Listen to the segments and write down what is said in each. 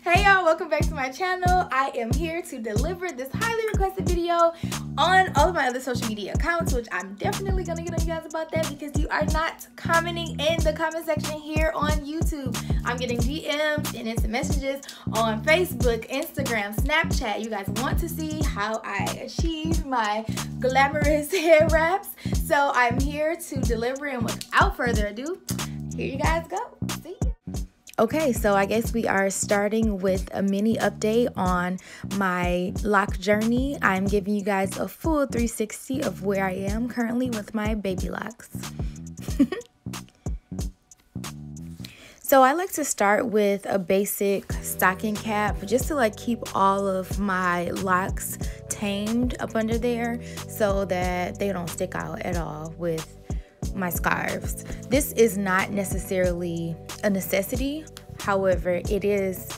Hey y'all, welcome back to my channel. I am here to deliver this highly requested video on all of my other social media accounts, which I'm definitely gonna get on you guys about that because you are not commenting in the comment section here on YouTube. I'm getting DMs and instant messages on Facebook, Instagram, Snapchat. You guys want to see how I achieve my glamorous hair wraps, so I'm here to deliver, and without further ado, here you guys go. See ya. Okay, so I guess we are starting with a mini update on my lock journey. I'm giving you guys a full 360 of where I am currently with my baby locks. So I like to start with a basic stocking cap just to keep all of my locks tamed up under there so that they don't stick out at all with my scarves. This is not necessarily a necessity, however it is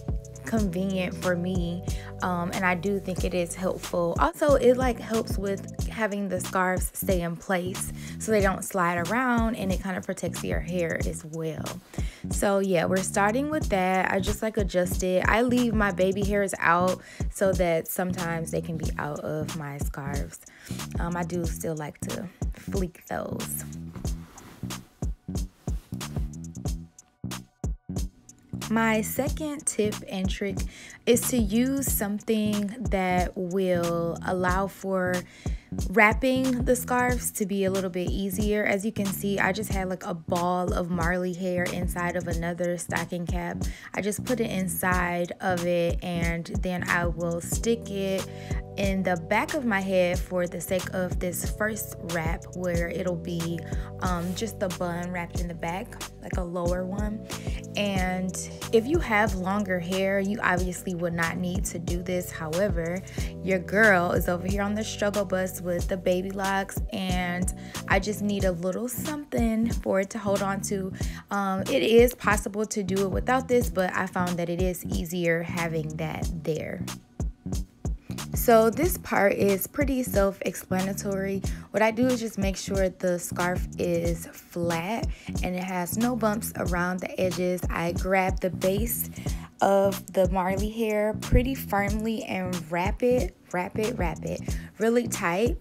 convenient for me, and I do think it is helpful. Also, it helps with having the scarves stay in place so they don't slide around, and it kind of protects your hair as well. So yeah, we're starting with that. I just adjust it. I leave my baby hairs out so that sometimes they can be out of my scarves. I do still like to fleek those. My second tip and trick is to use something that will allow for wrapping the scarves to be a little bit easier. As you can see, I just had a ball of Marley hair inside of another stocking cap. I just put it inside of it, and then I will stick it in the back of my head for the sake of this first wrap, where it'll be just the bun wrapped in the back, like a lower one. And if you have longer hair, you obviously would not need to do this. However, your girl is over here on the struggle bus with the baby locks, and I just need a little something for it to hold on to. It is possible to do it without this, but I found that it is easier having that there. So this part is pretty self-explanatory. What I do is just make sure the scarf is flat and it has no bumps around the edges. I grab the base of the Marley hair pretty firmly and wrap it really tight.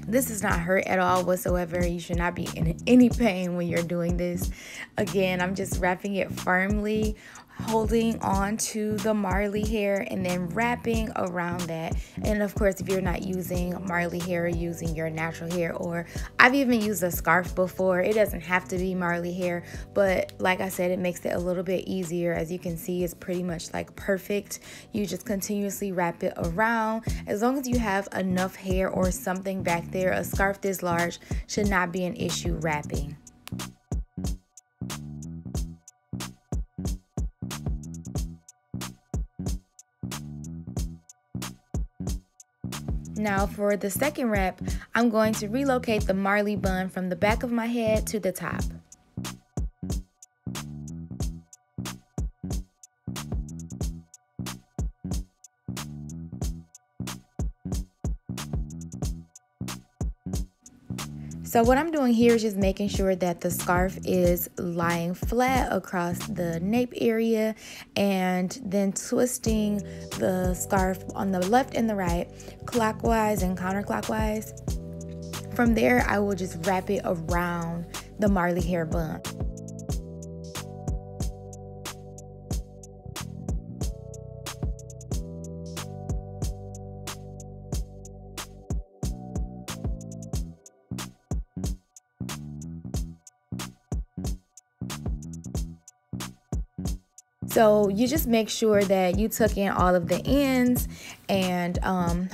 This does not hurt at all whatsoever. You should not be in any pain when you're doing this. Again, I'm just wrapping it firmly, holding on to the Marley hair and then wrapping around that. And of course, if you're not using Marley hair, using your natural hair, or I've even used a scarf before. It doesn't have to be Marley hair, but like I said, it makes it a little bit easier. As you can see, it's pretty much perfect. You just continuously wrap it around. As long as you have enough hair or something back there, a scarf this large should not be an issue wrapping. Now for the second wrap, I'm going to relocate the Marley bun from the back of my head to the top. So what I'm doing here is just making sure that the scarf is lying flat across the nape area, and then twisting the scarf on the left and the right, clockwise and counterclockwise. From there, I will just wrap it around the Marley hair bun. So you just make sure that you tuck in all of the ends, and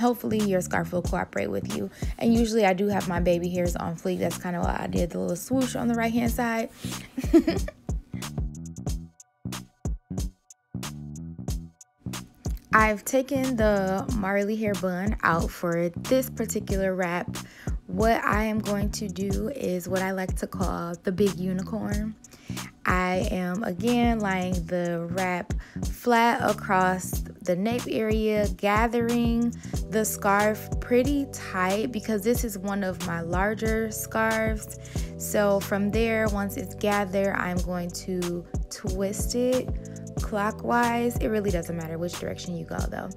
hopefully your scarf will cooperate with you. And usually I do have my baby hairs on fleek. That's kind of why I did the little swoosh on the right hand side. I've taken the Marley hair bun out for this particular wrap. What I am going to do is what I like to call the big unicorn. I am again laying the wrap flat across the nape area, gathering the scarf pretty tight because this is one of my larger scarves. So from there, once it's gathered, I'm going to twist it clockwise. It really doesn't matter which direction you go though.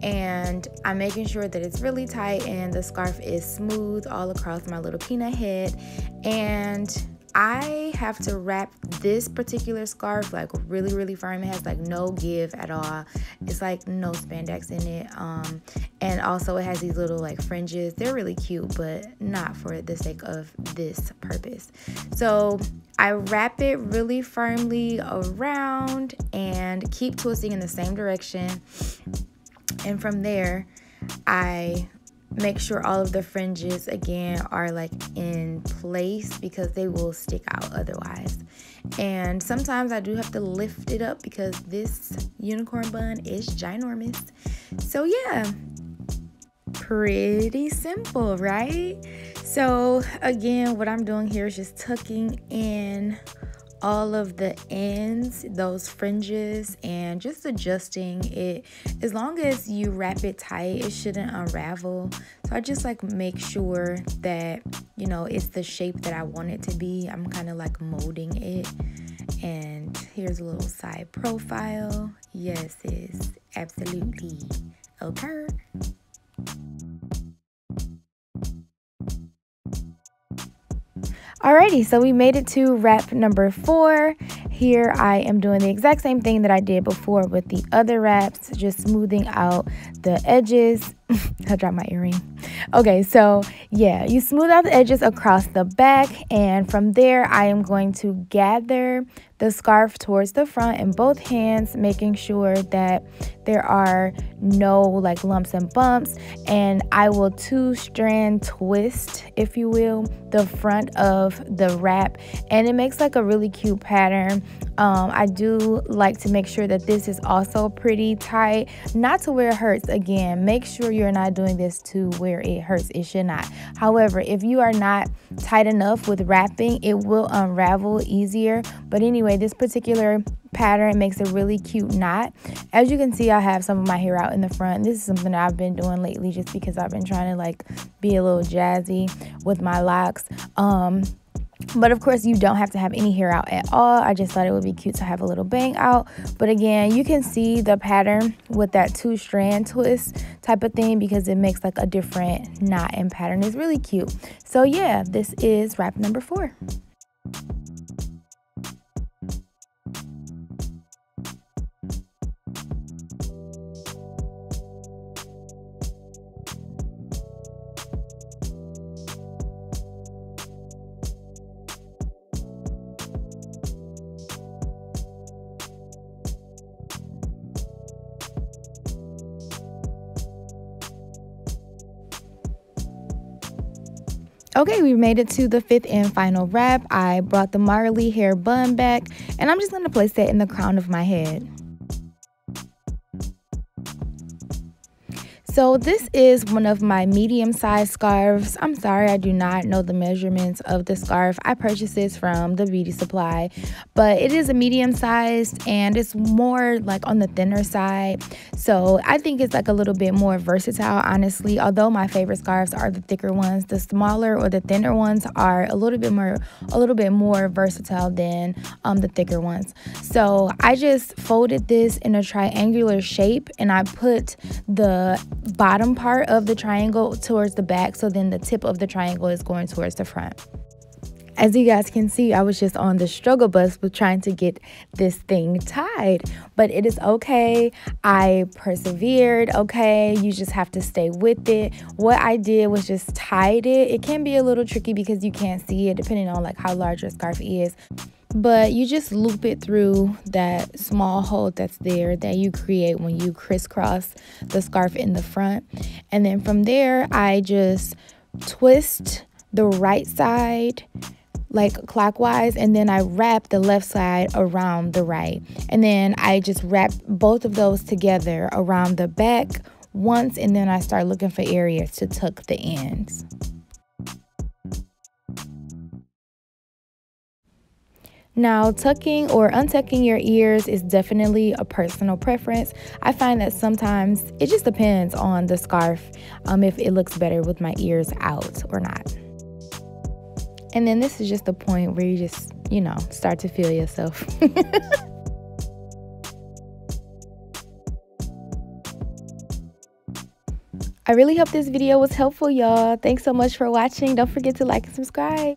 And I'm making sure that it's really tight and the scarf is smooth all across my little peanut head. And I have to wrap this particular scarf like really firm. It has like no give at all. It's like no spandex in it. And also it has these little like fringes. They're really cute, but not for the sake of this purpose. So I wrap it really firmly around and keep twisting in the same direction. And from there, I make sure all of the fringes again are like in place because they will stick out otherwise. And sometimes I do have to lift it up because this unicorn bun is ginormous. So yeah, pretty simple, right? So again, what I'm doing here is just tucking in all of the ends, those fringes, and just adjusting it. As long as you wrap it tight, it shouldn't unravel. So I just like make sure that, you know, it's the shape that I want it to be. I'm kind of like molding it. And here's a little side profile. Yes, it's absolutely okay. Alrighty, so we made it to wrap number 4. Here I am doing the exact same thing that I did before with the other wraps, just smoothing out the edges. I dropped my earring. Okay, so yeah, you smooth out the edges across the back, and from there I am going to gather the scarf towards the front in both hands, making sure that there are no like lumps and bumps, and I will 2-strand twist, if you will, the front of the wrap, and it makes like a really cute pattern. I do like to make sure that this is also pretty tight, not to where it hurts. Again, make sure you're not doing this to where it hurts. It should not. However, if you are not tight enough with wrapping, it will unravel easier. But anyway, this particular pattern makes a really cute knot. As you can see, I have some of my hair out in the front. This is something that I've been doing lately just because I've been trying to like be a little jazzy with my locks. But of course, you don't have to have any hair out at all. I just thought it would be cute to have a little bang out. But again, you can see the pattern with that 2-strand twist type of thing because it makes like a different knot and pattern. It's really cute. So yeah, this is wrap number 4. Okay, we made it to the 5th and final wrap. I brought the Marley hair bun back, and I'm just going to place that in the crown of my head. So this is one of my medium-sized scarves. I'm sorry, I do not know the measurements of the scarf. I purchased this from the beauty supply, but it is a medium-sized and it's more like on the thinner side. So I think it's like a little bit more versatile, honestly. Although my favorite scarves are the thicker ones, the smaller or the thinner ones are a little bit more versatile than the thicker ones. So I just folded this in a triangular shape, and I put the bottom part of the triangle towards the back, so then the tip of the triangle is going towards the front. As you guys can see, I was just on the struggle bus with trying to get this thing tied, but it is okay. I persevered. Okay, you just have to stay with it. What I did was just tied it. It can be a little tricky because you can't see it depending on like how large your scarf is. But you just loop it through that small hole that's there that you create when you crisscross the scarf in the front. And then from there, I just twist the right side like clockwise, and then I wrap the left side around the right. And then I just wrap both of those together around the back once, and then I start looking for areas to tuck the ends. Now, tucking or untucking your ears is definitely a personal preference. I find that sometimes it just depends on the scarf, if it looks better with my ears out or not. And then this is just the point where you just, you know, start to feel yourself. I really hope this video was helpful, y'all. Thanks so much for watching. Don't forget to like and subscribe.